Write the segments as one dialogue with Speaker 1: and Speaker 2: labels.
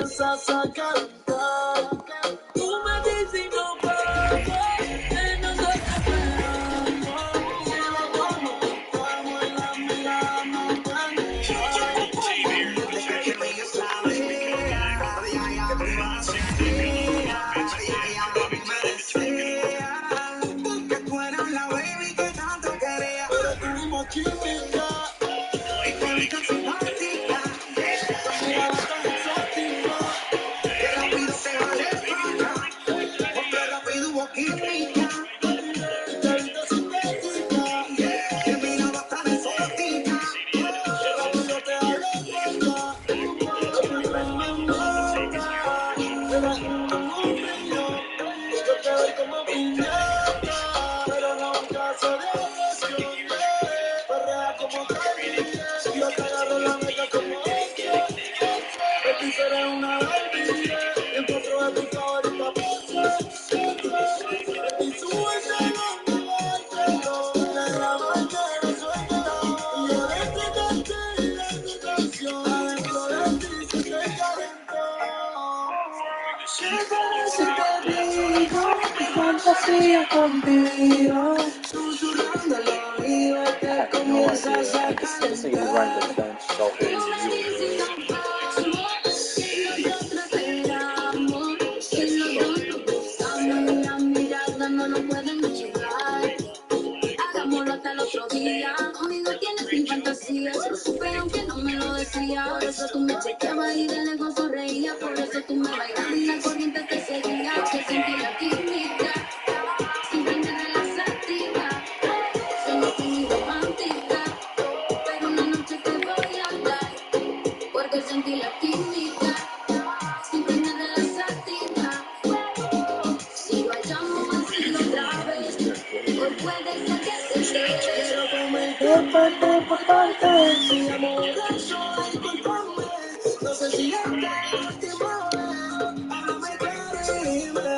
Speaker 1: comienzas a cantar. Tú me dices y no vamos, que nosotros esperamos. Si lo vamos, estamos en la mirada, no pueden que tú eras la baby que tanto quería. Pero tuvimos química y química simpática. Tu mirada tan exótica, que rápido te vale para acá. Porque rápido hubo química. Carita sintética, que mirada tan exótica, que rápido te vale para acá. Me mata, eres un brillo. Yo te doy como piñata, pero nunca se depresión. Perrea como Kylie, yo te agarro la meca como Oscar. Baby, seré una baby, en cuatro de tu favorita pose. Baby, súbete donde bailando, le grabas que no suelta. Y eres que canté y de tu canción, adentro de ti se te calentó. ¿Qué tal si te digo mi fantasía contigo? Susurrando al oído te comienzas a cantar. No lo pueden llegar. Hagámoslo hasta el otro día. Conmigo tienes mi fantasía. Lo supe aunque no me lo decía. Por eso tú me chequeabas y de lejos sonreías. Por eso tú me bailabas y la corriente te seguía. Que sentí la química. Siempre me relajas activa. Soy muy romántica. Pero una noche te voy a dar. Porque sentí la química. Siempre me relajas activa. Si lo hallamos así otra vez, hoy puede ser que se dé. Quiero cometer parte por parte. Si amor eso, discúlpame. No sé si esta es la última vez. Háblame claro y dime.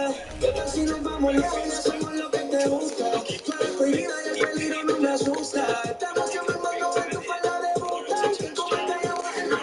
Speaker 1: ¿Qué tal si nos vamos lejos y hacemos lo que te gusta? Tú eres prohibida y el peligro no me asusta. Estamos que me mando en tu falda de botas. Tú me callabas en la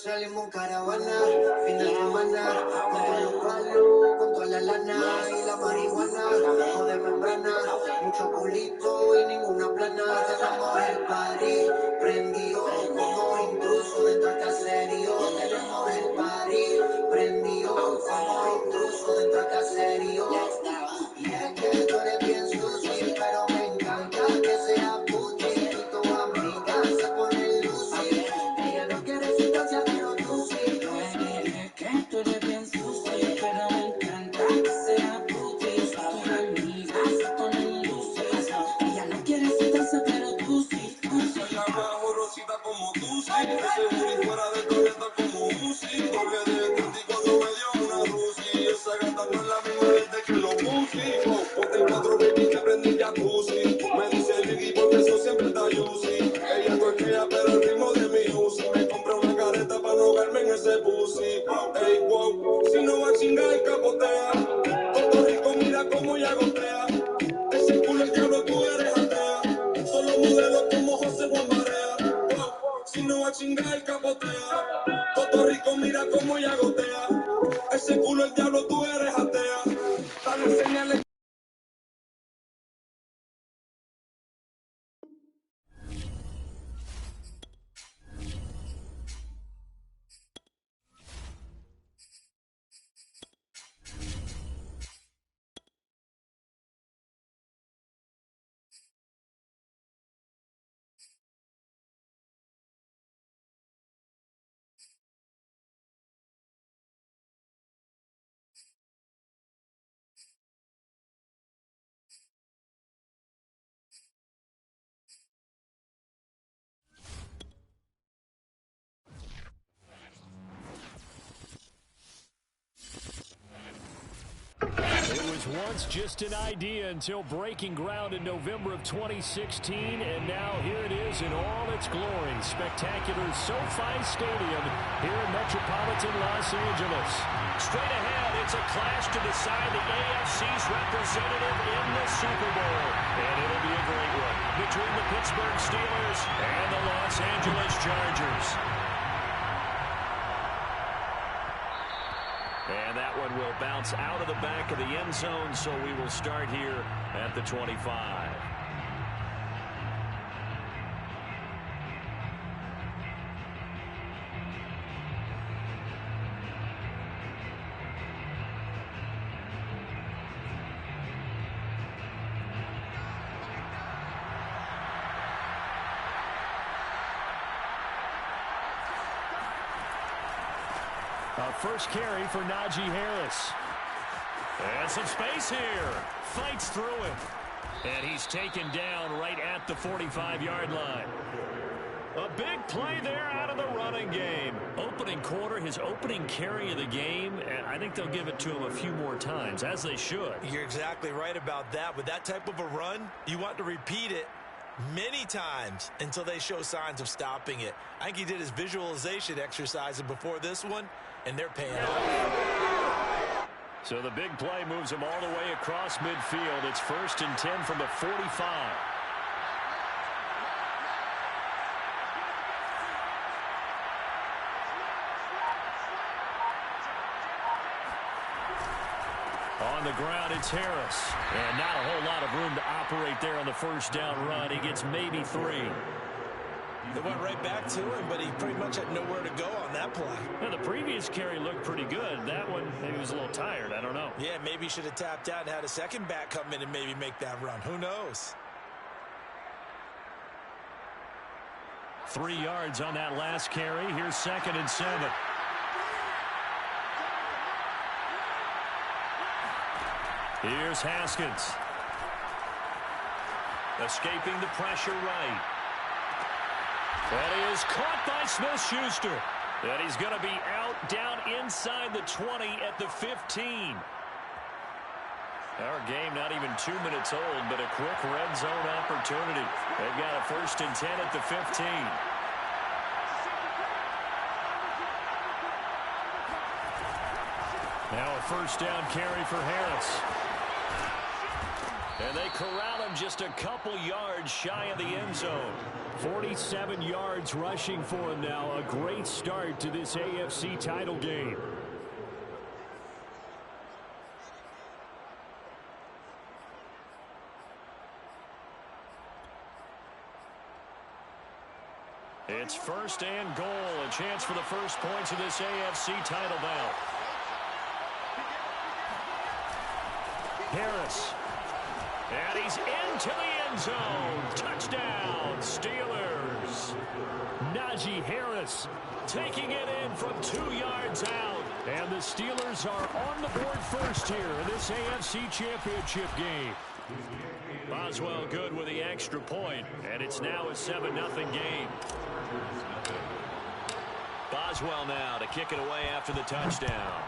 Speaker 1: Salimos caravana, fin de semana, con todos los palos, con toda la lana y la marihuana, bajo de membrana, mucho culito y ninguna plana. Tenemos el party prendido, como intruso dentro del caserío. Tenemos el party prendido, como intruso dentro del caserío. Y es que tú eres bien sushi, pero me encanta que sea puchi. Y tu amiga se pone lucy. Ella no quiere sustancia, pero tú sí. Es que tú eres bien sushi, pero me encanta que sea puchi. Tu amiga se pone lucy. ese culo el diablo tú eres atea. Dale señales.
Speaker 2: It was once just an idea until breaking ground in November of 2016, and now here it is in all its glory. Spectacular SoFi Stadium here in metropolitan Los Angeles. Straight ahead, it's a clash to decide the AFC's representative in the Super Bowl. And it'll be a great one between the Pittsburgh Steelers and the Los Angeles Chargers. And that one will bounce out of the back of the end zone, so we will start here at the 25. First carry for Najee Harris. And some space here. Fights through it. And he's taken down right at the 45-yard line. A big play there out of the running game. Opening quarter, his opening carry of the game, and I think they'll give it to him a few more times, as they should.
Speaker 3: You're exactly right about that. With that type of a run, you want to repeat it many times until they show signs of stopping it. I think he did his visualization exercise before this one, and they're paying off.
Speaker 2: So the big play moves him all the way across midfield. It's 1st and 10 from the 45. On the ground, it's Harris. And not a whole lot of room to operate there on the first down run. He gets maybe 3.
Speaker 3: It went right back to him, but he pretty much had nowhere to go on that play.
Speaker 2: Well, the previous carry looked pretty good. That one, maybe was a little tired. I don't know.
Speaker 3: Yeah, maybe he should have tapped out and had a second back come in and maybe make that run. Who knows?
Speaker 2: 3 yards on that last carry. Here's 2nd and 7. Here's Haskins. Escaping the pressure right. And he is caught by Smith-Schuster. And he's going to be out down inside the 20 at the 15. Our game not even 2 minutes old, but a quick red zone opportunity. They've got a 1st and 10 at the 15. Now a 1st down carry for Harris. And they corral him just a couple yards shy of the end zone. 47 yards rushing for him now. A great start to this AFC title game. It's 1st and goal. A chance for the first points of this AFC title bout. Harris. And he's into the end zone. Touchdown, Steelers. Najee Harris taking it in from 2 yards out. And the Steelers are on the board first here in this AFC Championship game. Boswell good with the extra point, and it's now a 7-0 game. Boswell now to kick it away after the touchdown.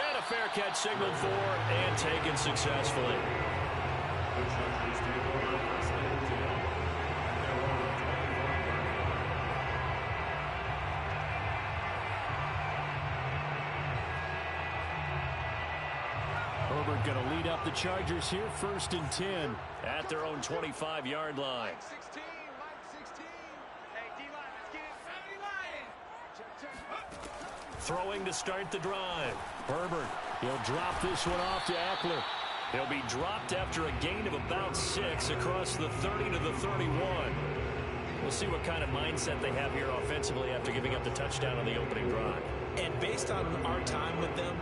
Speaker 2: And a fair catch signaled for and taken successfully. Herbert going to lead up the Chargers here, 1st and 10 at their own 25-yard line.
Speaker 4: Mike 16. Hey, D-line, let's get it. Family line. Check.
Speaker 2: Throwing to start the drive. Herbert, he'll drop this one off to Eckler. He'll be dropped after a gain of about 6 across the 30 to the 31. We'll see what kind of mindset they have here offensively after giving up the touchdown on the opening drive.
Speaker 3: And based on our time with them,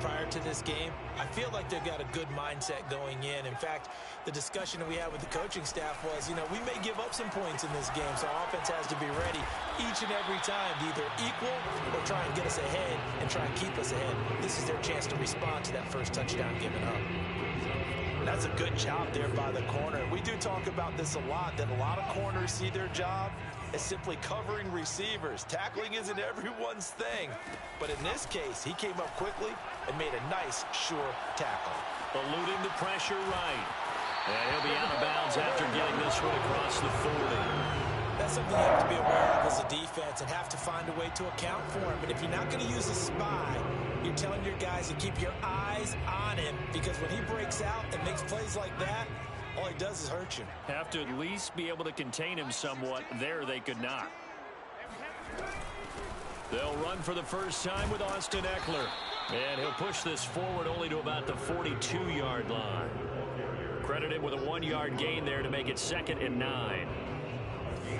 Speaker 3: prior to this game, I feel like they've got a good mindset going in. In fact, the discussion that we had with the coaching staff was, we may give up some points in this game, so our offense has to be ready each and every time to either equal or try and get us ahead and try and keep us ahead. This is their chance to respond to that first touchdown given up. That's a good job there by the corner. We do talk about this a lot, that a lot of corners see their job as simply covering receivers. Tackling isn't everyone's thing. But in this case, he came up quickly and made a nice, sure tackle.
Speaker 2: Eluding the pressure right. And he'll be out of bounds after getting this one across the 40.
Speaker 3: That's something you have to be aware of as a defense and have to find a way to account for him. But if you're not going to use a spy, you're telling your guys to keep your eyes on him, because when he breaks out and makes plays like that, all he does is hurt you.
Speaker 2: Have to at least be able to contain him somewhat. There they could not. They'll run for the first time with Austin Eckler. And he'll push this forward only to about the 42-yard line. Credited with a 1-yard gain there to make it 2nd and 9.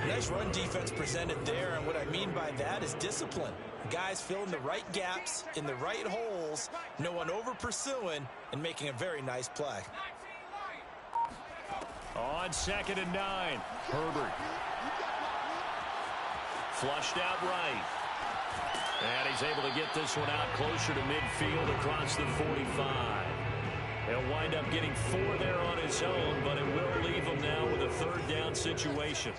Speaker 3: Nice run defense presented there, and what I mean by that is discipline. Guys filling the right gaps in the right holes, no one over pursuing, and making a very nice play.
Speaker 2: On 2nd and 9, Herbert. Flushed out right. And he's able to get this one out closer to midfield across the 45. He'll wind up getting 4 there on his own, but it will leave him now with a 3rd down situation.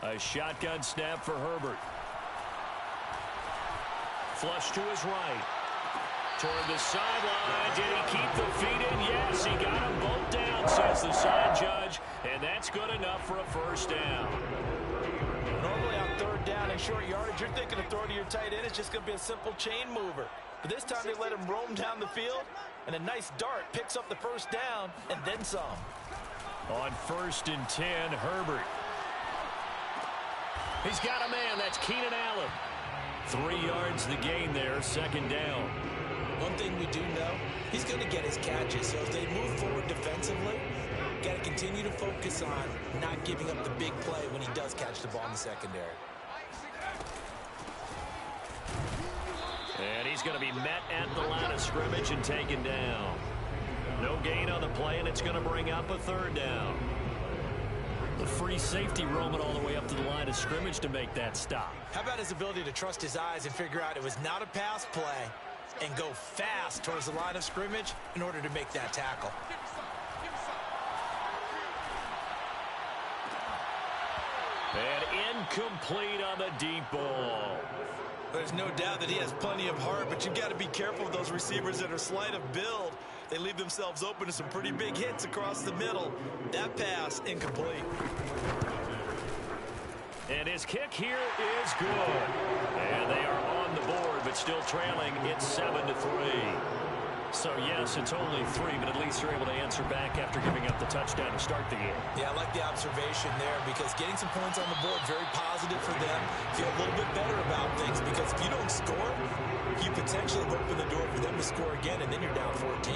Speaker 2: A shotgun snap for Herbert. Flush to his right. Toward the sideline. Did he keep the feet in? Yes, he got them both down, says the side judge. And that's good enough for a 1st down.
Speaker 3: Normally on 3rd down and short yardage, you're thinking of throw to your tight end. It's just going to be a simple chain mover. But this time they let him roam down the field, and a nice dart picks up the 1st down and then some.
Speaker 2: On 1st and 10, Herbert. He's got a man. That's Keenan Allen. 3 yards the gain there, 2nd down.
Speaker 3: One thing we do know, he's going to get his catches. So if they move forward defensively, got to continue to focus on not giving up the big play when he does catch the ball in the secondary.
Speaker 2: And he's going to be met at the line of scrimmage and taken down. No gain on the play, and it's going to bring up a 3rd down. The free safety roaming all the way up to the line of scrimmage to make that stop.
Speaker 3: How about his ability to trust his eyes and figure out it was not a pass play and go fast towards the line of scrimmage in order to make that tackle.
Speaker 2: And incomplete on the deep ball.
Speaker 3: There's no doubt that he has plenty of heart, but you've got to be careful with those receivers that are slight of build. They leave themselves open to some pretty big hits across the middle. That pass, incomplete.
Speaker 2: And his kick here is good. And they are on the board, but still trailing. It's 7-3. So, yes, it's only 3, but at least they're able to answer back after giving up the touchdown to start the game.
Speaker 3: Yeah, I like the observation there, because getting some points on the board, very positive for them. Feel a little bit better about things, because if you don't score, you potentially have opened the door for them to score again, and then you're down 14.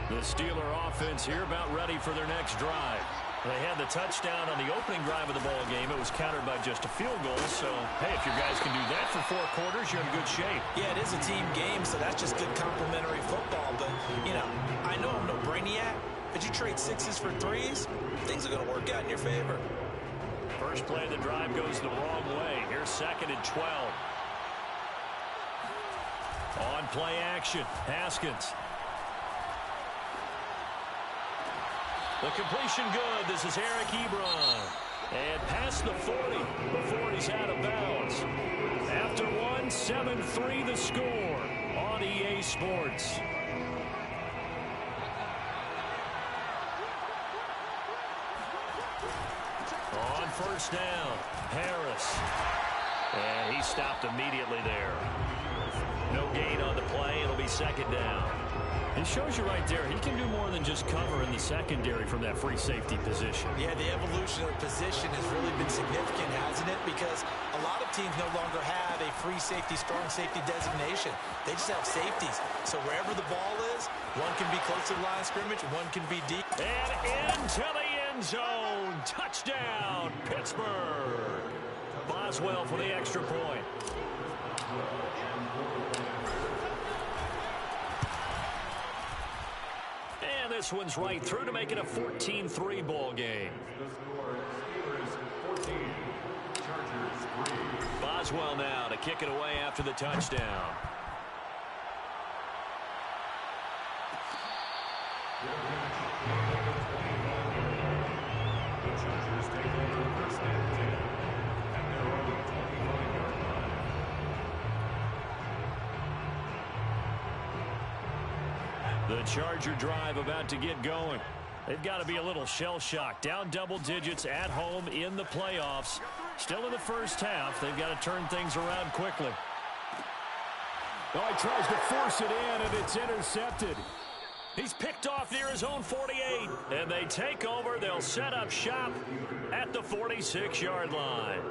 Speaker 2: The Steeler offense here about ready for their next drive. They had the touchdown on the opening drive of the ball game. It was countered by just a field goal. So, hey, if your guys can do that for 4 quarters, you're in good shape.
Speaker 3: Yeah, it is a team game, so that's just good complementary football. But, I know I'm no brainiac, but you trade 6s for 3s, things are going to work out in your favor.
Speaker 2: First play of the drive goes the wrong way. Here's 2nd and 12. On play action, Haskins. The completion good. This is Eric Ebron. And past the 40 before he's out of bounds. After 1, 7-3 the score on EA Sports. On 1st down, Harris. And he stopped immediately there. No gain on the play. It'll be 2nd down. It shows you right there, he can do more than just cover in the secondary from that free safety position.
Speaker 3: Yeah, the evolution of position has really been significant, hasn't it? Because a lot of teams no longer have a free safety, strong safety designation. They just have safeties. So wherever the ball is, one can be close to the line of scrimmage, one can be deep.
Speaker 2: And into the end zone. Touchdown, Pittsburgh. Boswell for the extra point. And this one's right through to make it a 14-3 ball game. Boswell now to kick it away after the touchdown. The Charger drive about to get going. They've got to be a little shell-shocked. Down double digits at home in the playoffs. Still in the first half. They've got to turn things around quickly.
Speaker 1: Oh, he tries to force it in, and it's intercepted.
Speaker 2: He's picked off near his own 48. And they take over. They'll set up shop at the 46-yard line.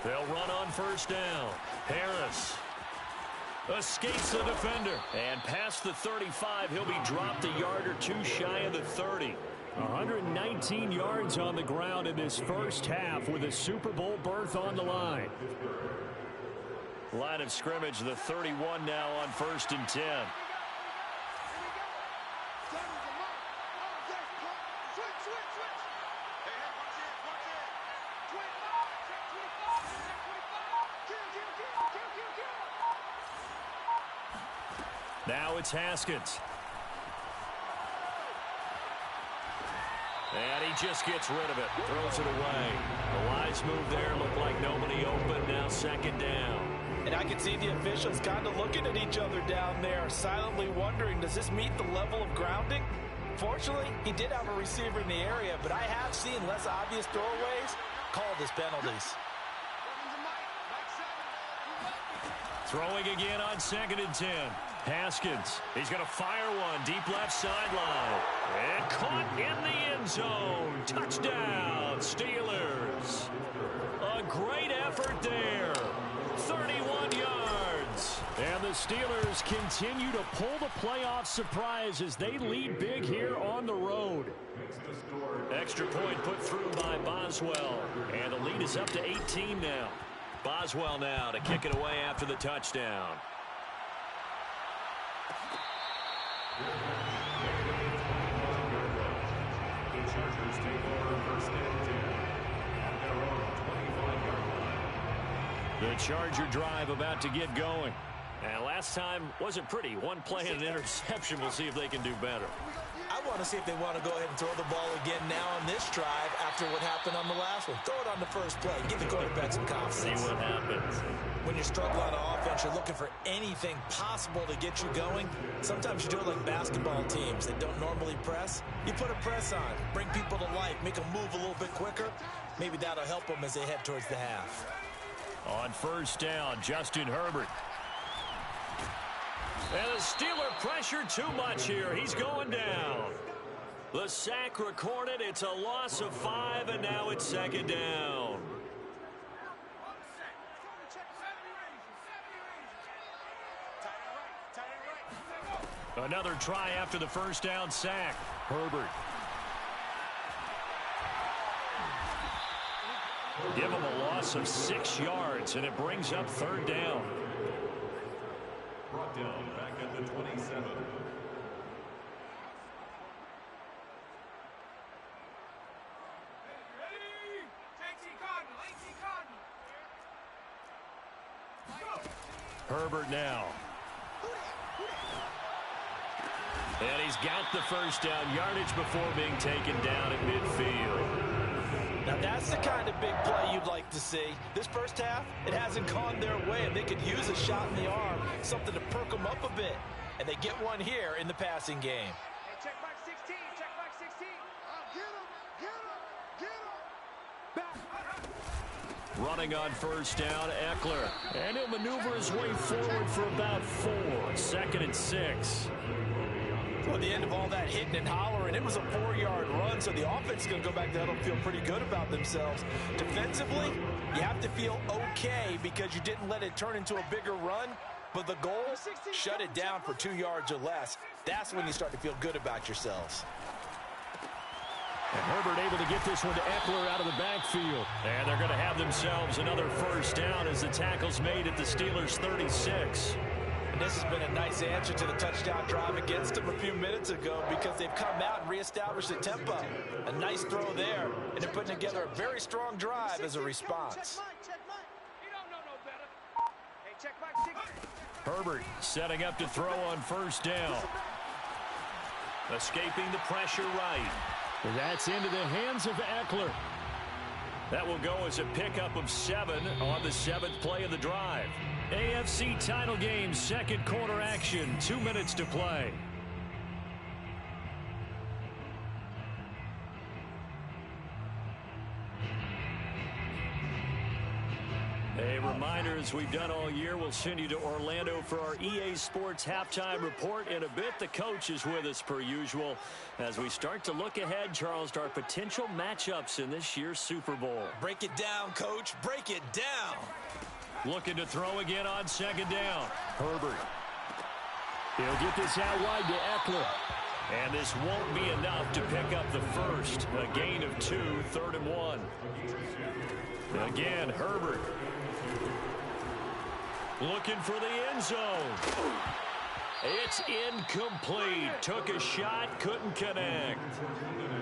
Speaker 2: They'll run on first down. Harris escapes the defender. And past the 35, he'll be dropped a yard or two shy of the 30.
Speaker 1: 119 yards on the ground in this first half with a Super Bowl berth on the line.
Speaker 2: Line of scrimmage, the 31 now on 1st and 10. Now it's Haskins. And he just gets rid of it. Throws it away. The wise move there. Looked like nobody open. Now second down.
Speaker 3: And I can see the officials kind of looking at each other down there, silently wondering, does this meet the level of grounding? Fortunately, he did have a receiver in the area, but I have seen less obvious throwaways called as penalties.
Speaker 2: Throwing again on 2nd and 10. Haskins, he's going to fire one deep left sideline. And caught in the end zone. Touchdown, Steelers. A great effort there. 31 yards.
Speaker 1: And the Steelers continue to pull the playoff surprise as they lead big here on the road.
Speaker 2: Extra point put through by Boswell. And the lead is up to 18 now. Boswell now to kick it away after the touchdown.
Speaker 4: The Chargers take over 1st and 10 at their own 25-yard line.
Speaker 2: The Charger drive about to get going. And last time wasn't pretty. One play and an interception. We'll see if they can do better.
Speaker 3: I want to see if they want to go ahead and throw the ball again now on this drive after what happened on the last one. Throw it on the first play. Give the quarterback some confidence.
Speaker 2: See what happens.
Speaker 3: When you're struggling on offense, you're looking for anything possible to get you going. Sometimes you do it like basketball teams that don't normally press. You put a press on, bring people to life, make them move a little bit quicker. Maybe that'll help them as they head towards the half.
Speaker 2: On first down, Justin Herbert. And the Steeler pressure too much here. He's going down. The sack recorded. It's a loss of 5, and now it's 2nd down. Another try after the first down sack. Herbert. Give him a loss of 6 yards, and it brings up 3rd down.
Speaker 4: Brought down back at the 27.
Speaker 2: Herbert now. And he's got the first down, yardage before being taken down at midfield.
Speaker 3: Now that's the kind of big play you'd like to see. This first half, it hasn't gone their way, and they could use a shot in the arm, something to perk them up a bit. And they get one here in the passing game.
Speaker 5: Hey, check back 16, check back 16. Get him.
Speaker 2: Running on first down, Eckler. And he'll maneuver his way forward for about 4. 2nd and 6.
Speaker 3: Well, at the end of all that hitting and hollering, it was a 4-yard run, so the offense is going to go back there and feel pretty good about themselves. Defensively, you have to feel okay because you didn't let it turn into a bigger run, but the goal, shut it down for 2 yards or less. That's when you start to feel good about yourselves.
Speaker 2: And Herbert able to get this one to Eckler out of the backfield. And they're going to have themselves another first down as the tackle's made at the Steelers' 36.
Speaker 3: This has been a nice answer to the touchdown drive against them a few minutes ago because they've come out and reestablished the tempo. A nice throw there, and they're putting together a very strong drive as a response.
Speaker 2: Herbert setting up to throw on first down. Escaping the pressure right. That's into the hands of Eckler. That will go as a pickup of 7 on the 7th play of the drive. AFC title game, 2nd quarter action, 2 minutes to play. A reminder, as we've done all year, we'll send you to Orlando for our EA Sports halftime report in a bit. The coach is with us per usual as we start to look ahead, Charles, to our potential matchups in this year's Super Bowl.
Speaker 3: Break it down, Coach. Break it down.
Speaker 2: Looking to throw again on 2nd down. Herbert. He'll get this out wide to Eckler. And this won't be enough to pick up the first. A gain of 2, 3rd and 1. Again, Herbert. Looking for the end zone. It's incomplete. Took a shot, couldn't connect.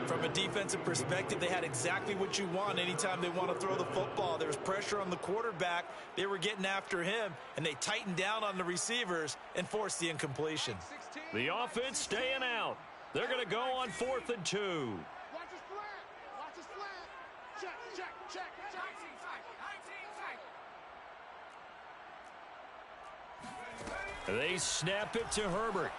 Speaker 3: From a defensive perspective, they had exactly what you want anytime they want to throw the football. There was pressure on the quarterback. They were getting after him, and they tightened down on the receivers and forced the incompletion.
Speaker 2: The offense staying out. They're going to go on 4th and 2.
Speaker 5: Watch his flat. Watch his flat. Check, check, check, check.
Speaker 2: They snap it to Herbert.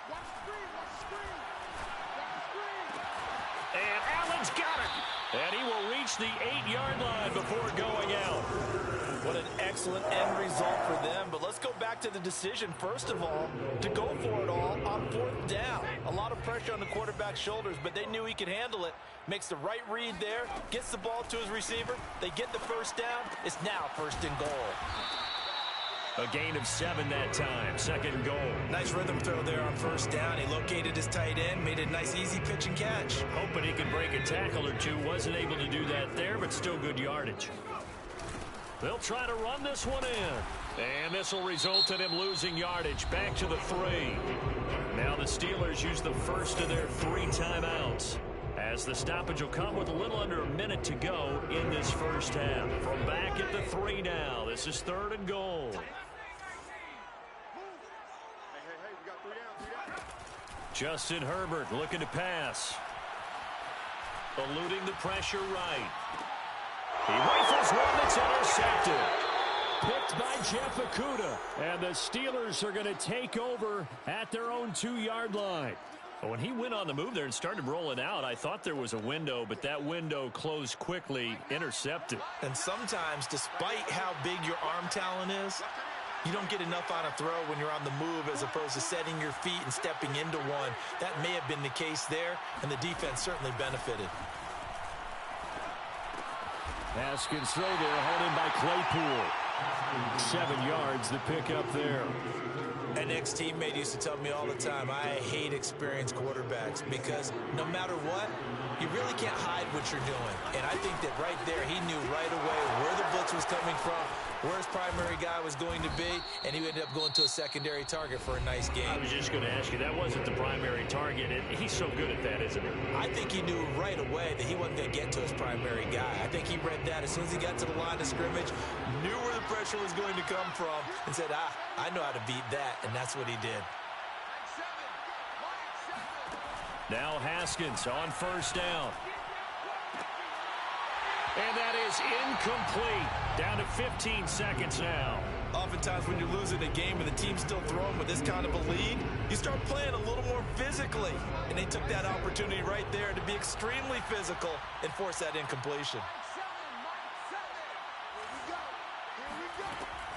Speaker 2: And Allen's got it. And he will reach the 8-yard line before going out.
Speaker 3: What an excellent end result for them. But let's go back to the decision, first of all, to go for it all on 4th down. A lot of pressure on the quarterback's shoulders, but they knew he could handle it. Makes the right read there, gets the ball to his receiver. They get the first down. It's now 1st and goal.
Speaker 2: A gain of 7 that time. 2nd and goal.
Speaker 3: Nice rhythm throw there on 1st down. He located his tight end, made a nice easy pitch and catch.
Speaker 2: Hoping he could break a tackle or two. Wasn't able to do that there, but still good yardage. They'll try to run this one in. And this will result in him losing yardage. Back to the 3. Now the Steelers use the first of their 3 timeouts, as the stoppage will come with a little under a minute to go in this first half. From back at the 3 now. This is 3rd and goal. Justin Herbert looking to pass. Eluding the pressure right. He rifles one that's intercepted. Picked by Jeff Okudah. And the Steelers are going to take over at their own 2-yard line. When he went on the move there and started rolling out, I thought there was a window, but that window closed quickly, intercepted.
Speaker 3: And sometimes, despite how big your arm talent is, you don't get enough on a throw when you're on the move as opposed to setting your feet and stepping into one. That may have been the case there, and the defense certainly benefited.
Speaker 2: Haskins throw there, hauled in by Claypool. 7 yards to pick up there.
Speaker 3: An ex-teammate used to tell me all the time, I hate experienced quarterbacks because no matter what, you really can't hide what you're doing. And I think that right there, he knew right away where the blitz was coming from, where his primary guy was going to be, and he ended up going to a secondary target for a nice game.
Speaker 2: I was just going to ask you, that wasn't the primary target. He's so good at that, isn't he?
Speaker 3: I think he knew right away that he wasn't going to get to his primary guy. I think he read that as soon as he got to the line of scrimmage, knew where the pressure was going to come from, and said, I know how to beat that, and that's what he did.
Speaker 2: Now Haskins on 1st down. And that is incomplete. Down to 15 seconds now.
Speaker 3: Oftentimes when you're losing a game and the team's still throwing with this kind of a lead, you start playing a little more physically. And they took that opportunity right there to be extremely physical and force that incompletion.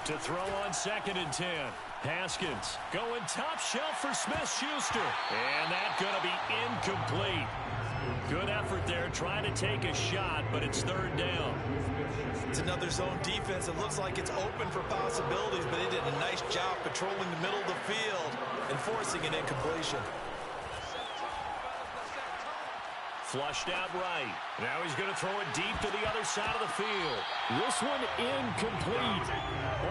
Speaker 2: To throw on 2nd and 10. Haskins going top shelf for Smith-Schuster. And that's going to be incomplete. Good effort there trying to take a shot, but it's 3rd down.
Speaker 3: It's another zone defense. It looks like it's open for possibilities, but they did a nice job patrolling the middle of the field and forcing an incompletion.
Speaker 2: Flushed out right. Now he's going to throw it deep to the other side of the field. This one incomplete.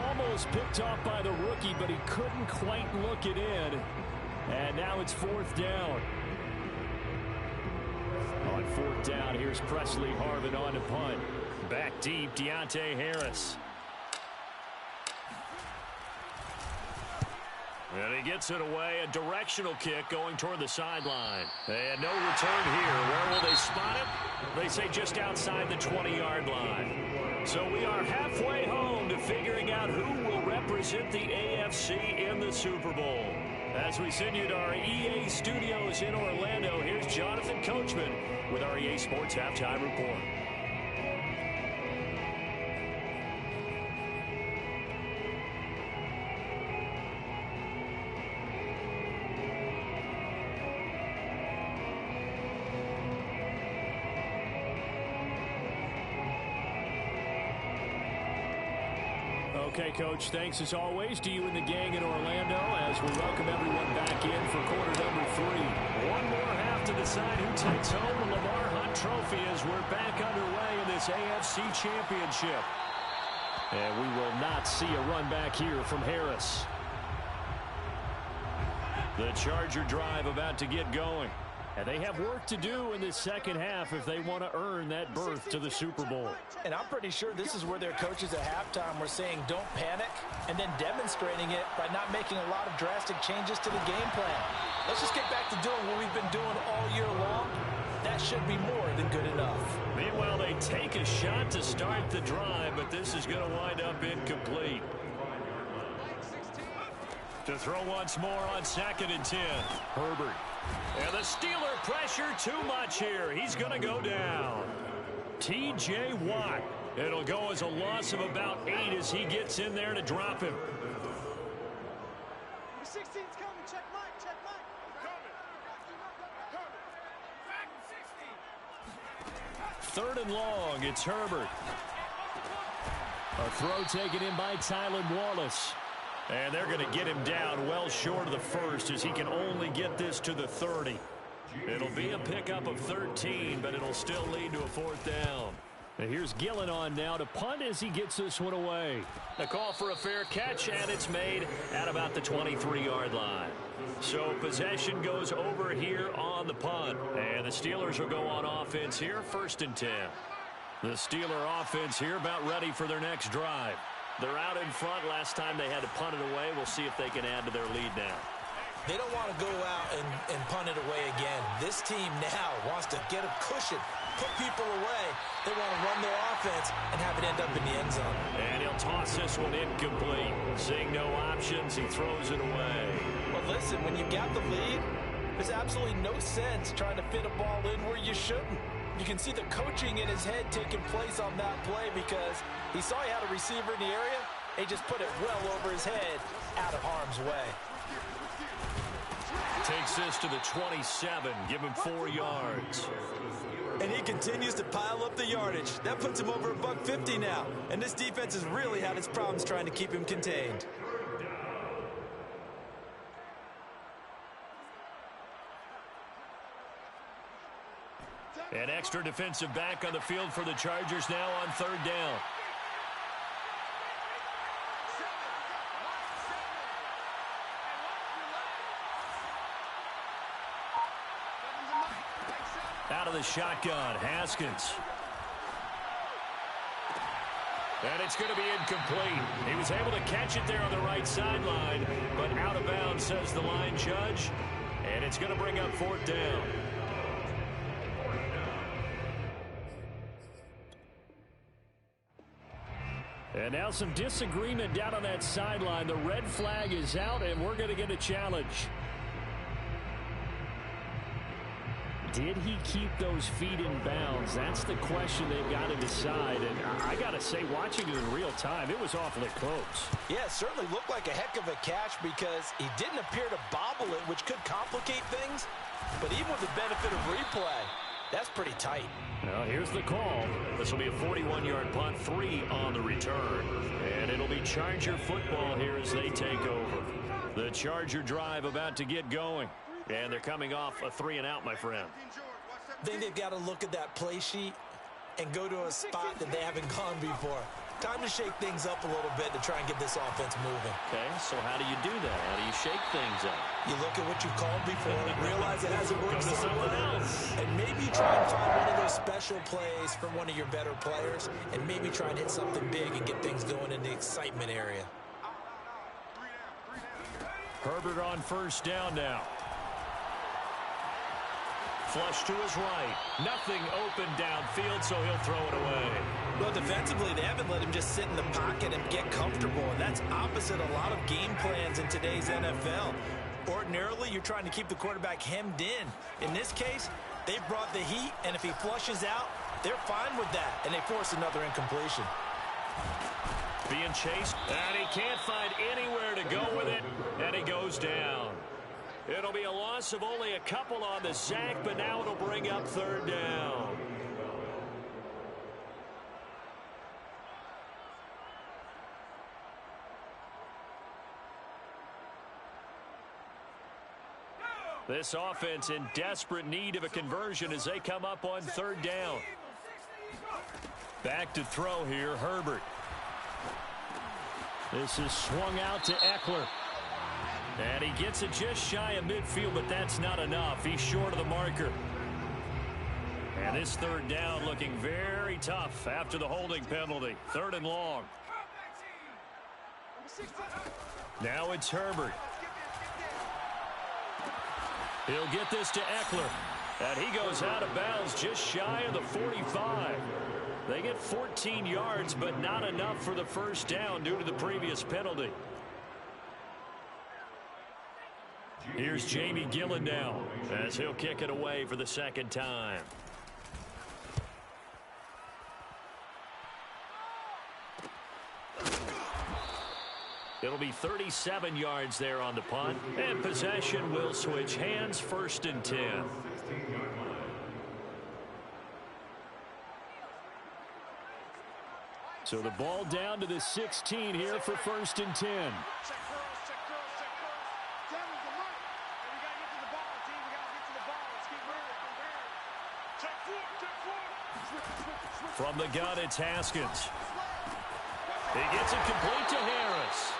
Speaker 2: Almost picked off by the rookie, but he couldn't quite look it in. And now it's 4th down. On 4th down, here's Presley Harvin on to punt. Back deep, Deontay Harris. And he gets it away. A directional kick going toward the sideline. And no return here. Where will they spot it? They say just outside the 20-yard line. So we are halfway home to figuring out who will represent the AFC in the Super Bowl. As we send you to our EA studios in Orlando, here's Jonathan Coachman with our EA Sports Halftime Report. Okay, Coach, thanks as always to you and the gang in Orlando as we welcome everyone back in for quarter number 3. One more half to decide who takes home the Lamar Hunt Trophy as we're back underway in this AFC Championship. And we will not see a run back here from Harris. The Charger drive about to get going. And they have work to do in this second half if they want to earn that berth to the Super Bowl.
Speaker 3: And I'm pretty sure this is where their coaches at halftime were saying don't panic and then demonstrating it by not making a lot of drastic changes to the game plan. Let's just get back to doing what we've been doing all year long. That should be more than good enough.
Speaker 2: Meanwhile, they take a shot to start the drive, but this is going to wind up incomplete. To throw once more on 2nd and 10. Herbert. And the Steeler pressure too much here. He's going to go down. T.J. Watt. It'll go as a loss of about 8 as he gets in there to drop him.
Speaker 5: 16's coming. Check Mike. Check Mike. Coming.
Speaker 2: 3rd and long. It's Herbert. A throw taken in by Tylan Wallace. And they're going to get him down well short of the 1st as he can only get this to the 30. It'll be a pickup of 13, but it'll still lead to a 4th down. And here's Gillen on now to punt as he gets this one away. A call for a fair catch, and it's made at about the 23-yard line. So possession goes over here on the punt. And the Steelers will go on offense here, 1st and 10. The Steeler offense here about ready for their next drive. They're out in front. Last time they had to punt it away. We'll see if they can add to their lead now.
Speaker 3: They don't want to go out and punt it away again. This team now wants to get a cushion, put people away. They want to run their offense and have it end up in the end zone.
Speaker 2: And he'll toss this one incomplete. Seeing no options, he throws it away.
Speaker 3: But listen, when you got the lead, there's absolutely no sense trying to fit a ball in where you shouldn't. You can see the coaching in his head taking place on that play because he saw he had a receiver in the area. He just put it well over his head, out of harm's way.
Speaker 2: Takes this to the 27, give him 4 yards.
Speaker 3: And he continues to pile up the yardage. That puts him over $150 now. And this defense has really had its problems trying to keep him contained.
Speaker 2: An extra defensive back on the field for the Chargers now on 3rd down. Out of the shotgun, Haskins. And it's going to be incomplete. He was able to catch it there on the right sideline, but out of bounds, says the line judge. And it's going to bring up 4th down. And now some disagreement down on that sideline. The red flag is out, and we're going to get a challenge. Did he keep those feet in bounds? That's the question they've got to decide. And I got to say, watching it in real time, it was awfully close.
Speaker 3: Yeah, it certainly looked like a heck of a catch because he didn't appear to bobble it, which could complicate things. But even with the benefit of replay, that's pretty tight.
Speaker 2: Now here's the call. This will be a 41-yard punt, 3 on the return. And it'll be Charger football here as they take over. The Charger drive about to get going. And they're coming off a 3-and-out, my friend.
Speaker 3: I think they've got to look at that play sheet and go to a spot that they haven't gone before. Time to shake things up a little bit to try and get this offense moving.
Speaker 2: Okay, so how do you do that? How do you shake things up?
Speaker 3: You look at what you've called before, realize it hasn't worked
Speaker 2: Go to someone else.
Speaker 3: and maybe you try and find one of those special plays from one of your better players, and maybe try and hit something big and get things going in the excitement area.
Speaker 2: Herbert on first down now. Flush to his right. Nothing open downfield, so he'll throw it away.
Speaker 3: Well, defensively, they haven't let him just sit in the pocket and get comfortable, and that's opposite a lot of game plans in today's NFL. Ordinarily, you're trying to keep the quarterback hemmed in. In this case, they've brought the heat, and if he flushes out, they're fine with that, and they force another incompletion.
Speaker 2: Being chased, and he can't find anywhere to go with it, and he goes down. It'll be a loss of only a couple on the sack, but now it'll bring up third down. This offense in desperate need of a conversion as they come up on third down. Back to throw here, Herbert. This is swung out to Eckler. And he gets it just shy of midfield, but that's not enough. He's short of the marker. And this third down looking very tough after the holding penalty. 3rd and long. Now it's Herbert. He'll get this to Eckler. And he goes out of bounds just shy of the 45. They get 14 yards, but not enough for the first down due to the previous penalty. Here's Jamie Gillen now as he'll kick it away for the second time. It'll be 37 yards there on the punt, and possession will switch hands, 1st and 10. So the ball down to the 16 here for 1st and 10. From the gun, it's Haskins. He gets it complete to Harris.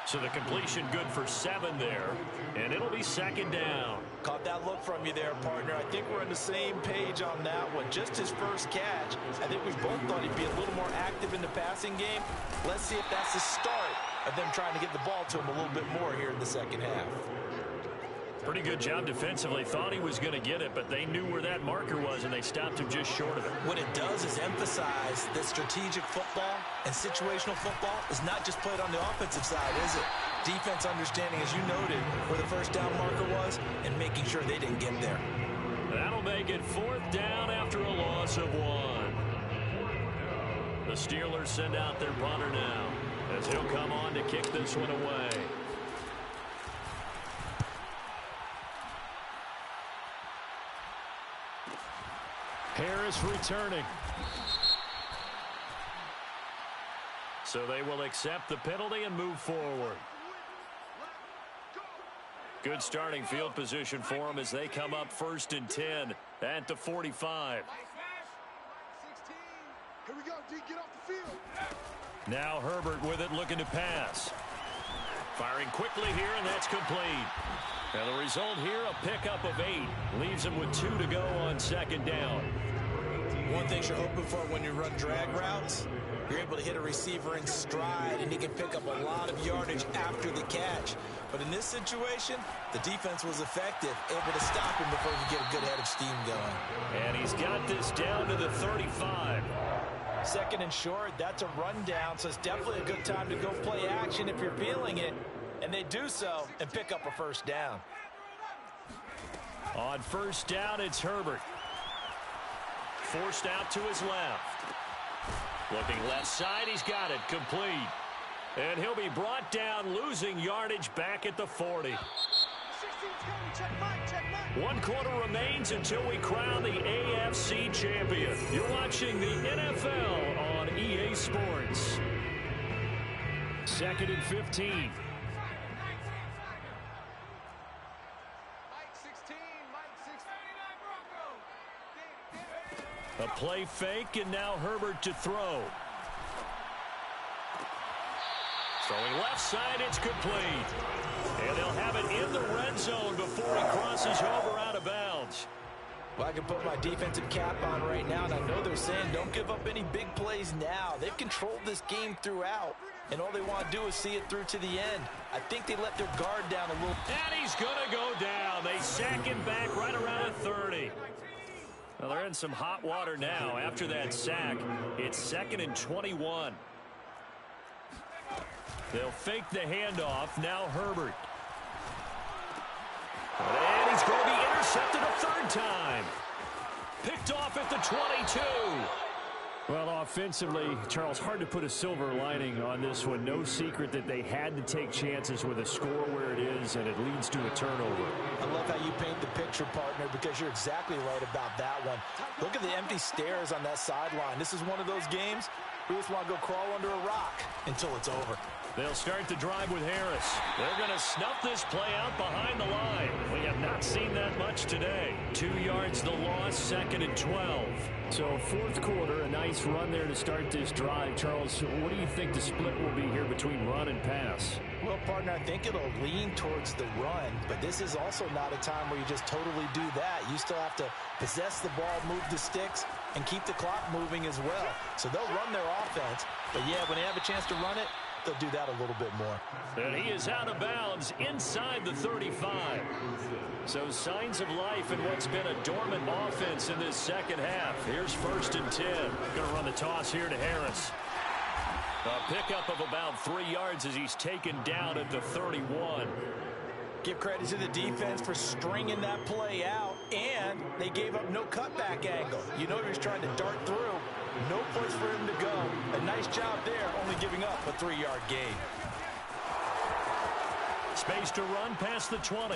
Speaker 2: So the completion good for 7 there, and it'll be 2nd down.
Speaker 3: Caught that look from you there, partner. I think we're on the same page on that one. Just his first catch. I think we both thought he'd be a little more active in the passing game. Let's see if that's the start of them trying to get the ball to him a little bit more here in the second half.
Speaker 2: Pretty good job defensively. Thought he was going to get it, but they knew where that marker was, and they stopped him just short of it.
Speaker 3: What it does is emphasize that strategic football and situational football is not just played on the offensive side, is it? Defense understanding, as you noted, where the first down marker was and making sure they didn't get there.
Speaker 2: That'll make it 4th down after a loss of 1. The Steelers send out their punter now as he'll come on to kick this one away. Harris returning. So they will accept the penalty and move forward. Good starting field position for them as they come up 1st and 10 at the 45.
Speaker 5: Here we go, D, get off the field.
Speaker 2: Now Herbert with it, looking to pass. Firing quickly here, and that's complete. And the result here, a pickup of 8. Leaves him with 2 to go on 2nd down.
Speaker 3: One thing you're hoping for when you run drag routes, you're able to hit a receiver in stride, and he can pick up a lot of yardage after the catch. But in this situation, the defense was effective, able to stop him before he could get a good head of steam going.
Speaker 2: And he's got this down to the 35.
Speaker 3: Second and short, that's a rundown, so it's definitely a good time to go play action if you're feeling it. And they do so and pick up a first down.
Speaker 2: On first down, it's Herbert. Forced out to his left. Looking left side, he's got it. Complete. And he'll be brought down, losing yardage back at the 40.
Speaker 5: 16's coming. Check mine. Check mine.
Speaker 2: 1 quarter remains until we crown the AFC champion. You're watching the NFL on EA Sports. 2nd and 15.
Speaker 5: Mike 16. Mike 16.
Speaker 2: A play fake, and now Herbert to throw. Throwing left side, it's complete. And they'll have it in the red zone before he crosses over out of bounds.
Speaker 3: Well, I can put my defensive cap on right now, and I know they're saying don't give up any big plays now. They've controlled this game throughout, and all they want to do is see it through to the end. I think they let their guard down a little.
Speaker 2: And he's going to go down. They sack him back right around the 30. Well, they're in some hot water now. After that sack, it's 2nd and 21. They'll fake the handoff. Now Herbert. And he's going to be intercepted a third time. Picked off at the 22. Well, offensively, Charles, hard to put a silver lining on this one. No secret that they had to take chances with a score where it is, and it leads to a turnover.
Speaker 3: I love how you paint the picture, partner, because you're exactly right about that one. Look at the empty stares on that sideline. This is one of those games we just want to go crawl under a rock until it's over.
Speaker 2: They'll start the drive with Harris. They're going to snuff this play out behind the line. We have not seen that much today. 2 yards the loss, 2nd and 12. So 4th quarter, a nice run there to start this drive. Charles, what do you think the split will be here between run and pass?
Speaker 3: Well, partner, I think it'll lean towards the run, but this is also not a time where you just totally do that. You still have to possess the ball, move the sticks, and keep the clock moving as well. So they'll run their offense, but yeah, when they have a chance to run it, they'll do that a little bit more.
Speaker 2: And he is out of bounds inside the 35. So signs of life in what's been a dormant offense in this second half. Here's 1st and 10. Going to run the toss here to Harris. A pickup of about 3 yards as he's taken down at the 31.
Speaker 3: Give credit to the defense for stringing that play out, and they gave up no cutback angle. You know he was trying to dart through. No place for him to go. A nice job there, only giving up a 3-yard gain.
Speaker 2: Space to run past the 20.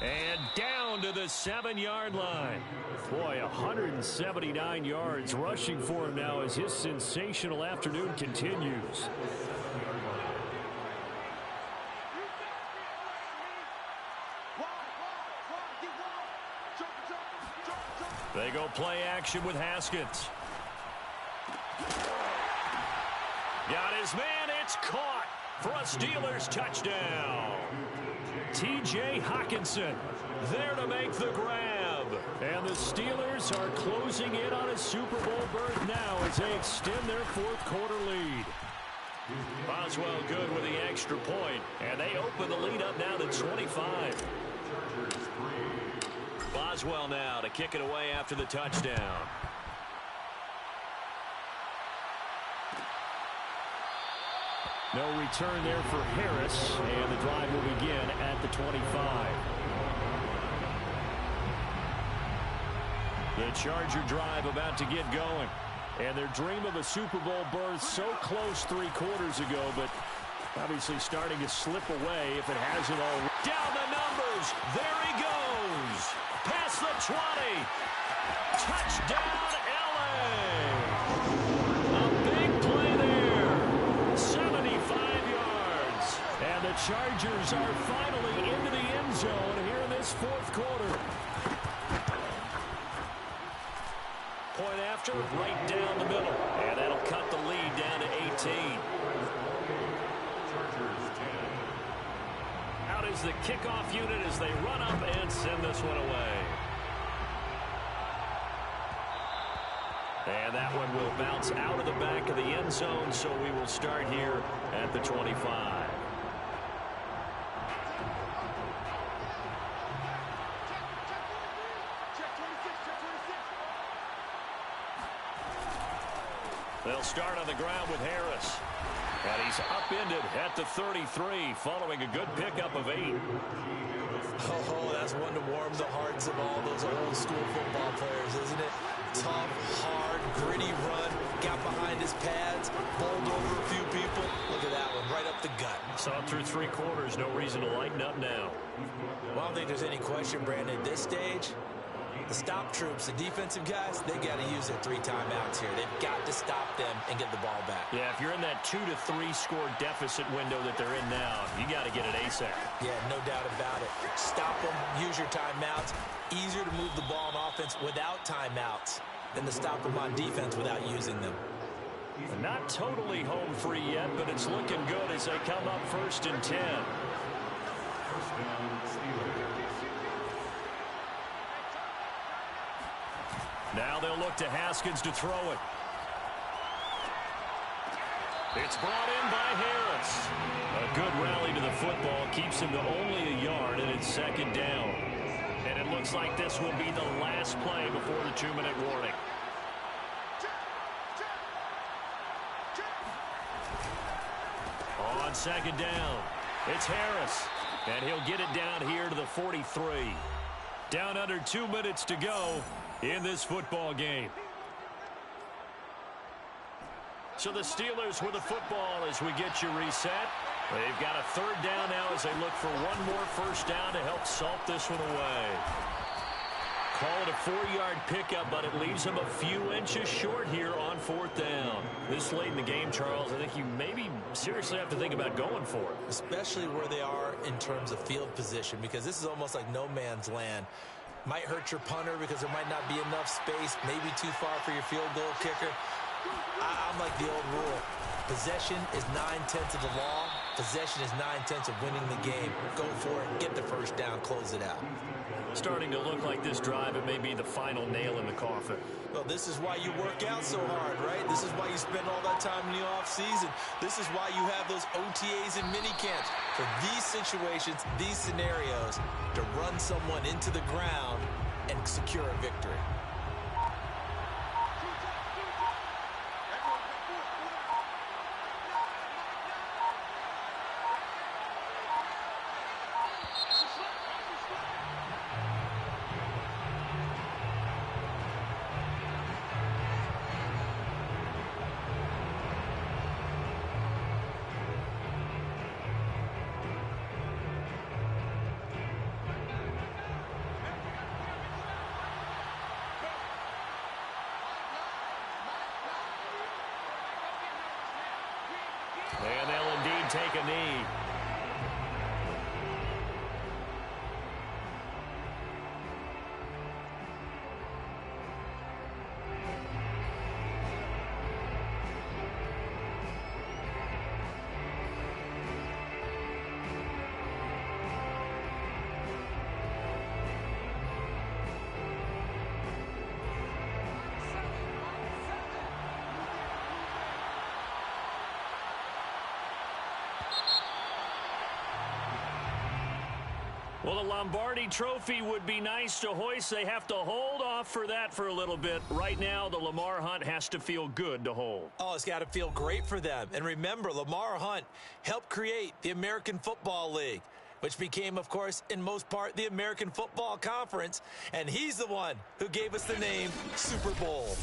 Speaker 2: And down to the 7-yard line. Boy, 179 yards rushing for him now as his sensational afternoon continues. They go play action with Haskins. Got his man, it's caught for a Steelers touchdown. T.J. Hockenson there to make the grab. And the Steelers are closing in on a Super Bowl berth now as they extend their 4th quarter lead. Boswell good with the extra point, and they open the lead up now to 25. Boswell now to kick it away after the touchdown. No return there for Harris, and the drive will begin at the 25. The Charger drive about to get going. And their dream of a Super Bowl berth so close 3 quarters ago, but obviously starting to slip away if it hasn't already. Down the numbers. There he goes. Past the 20. Touchdown, L.A. A big play there. 75 yards. And the Chargers are finally into the end zone here in this 4th quarter. Point after, right down the middle. And that'll cut the lead down to 18. Out is the kickoff unit as they run up and send this one away. And that one will bounce out of the back of the end zone, so we will start here at the 25. They'll start on the ground with Harris. And he's upended at the 33 following a good pickup of 8.
Speaker 3: Oh, that's one to warm the hearts of all those old school football players, isn't it? Tough, hard, gritty run. Got behind his pads, bowled over a few people. Look at that one, right up the gut.
Speaker 2: Saw it through 3 quarters. No reason to lighten up now.
Speaker 3: Well, I don't think there's any question, Brandon, at this stage, the stop troops, the defensive guys, they got to use their 3 timeouts here. They've got to stop them and get the ball back.
Speaker 2: Yeah, if you're in that 2 to 3 score deficit window that they're in now, you got to get it ASAP.
Speaker 3: Yeah, no doubt about it. Stop them, use your timeouts. Easier to move the ball on offense without timeouts than to stop them on defense without using them.
Speaker 2: Not totally home free yet, but it's looking good as they come up 1st and 10.
Speaker 4: First down, Steelers.
Speaker 2: Now they'll look to Haskins to throw it. It's brought in by Harris. A good rally to the football keeps him to only a yard, and it's 2nd down. And it looks like this will be the last play before the 2-minute warning. On 2nd down, it's Harris. And he'll get it down here to the 43. Down under 2 minutes to go in this football game. So the Steelers with the football as we get you reset. They've got a 3rd down now as they look for one more 1st down to help salt this one away. Call it a 4-yard pickup, but it leaves them a few inches short here on 4th down. This late in the game, Charles, I think you maybe seriously have to think about going for it.
Speaker 3: Especially where they are in terms of field position, because this is almost like no man's land. Might hurt your punter because there might not be enough space, maybe too far for your field goal kicker. I'm like the old rule. Possession is 9/10 of the law. Possession is 9/10 of winning the game. Go for it, get the 1st down, close it out.
Speaker 2: Starting to look like this drive, it may be the final nail in the coffin.
Speaker 3: Well, this is why you work out so hard, right? This is why you spend all that time in the offseason. This is why you have those OTAs and mini camps. For these situations, these scenarios, to run someone into the ground and secure a victory.
Speaker 2: And they'll indeed take a knee. Well, the Lombardi Trophy would be nice to hoist. They have to hold off for that for a little bit. Right now, the Lamar Hunt has to feel good to hold.
Speaker 3: Oh, it's got to feel great for them. And remember, Lamar Hunt helped create the American Football League, which became, of course, in most part, the American Football Conference. And he's the one who gave us the name Super Bowl.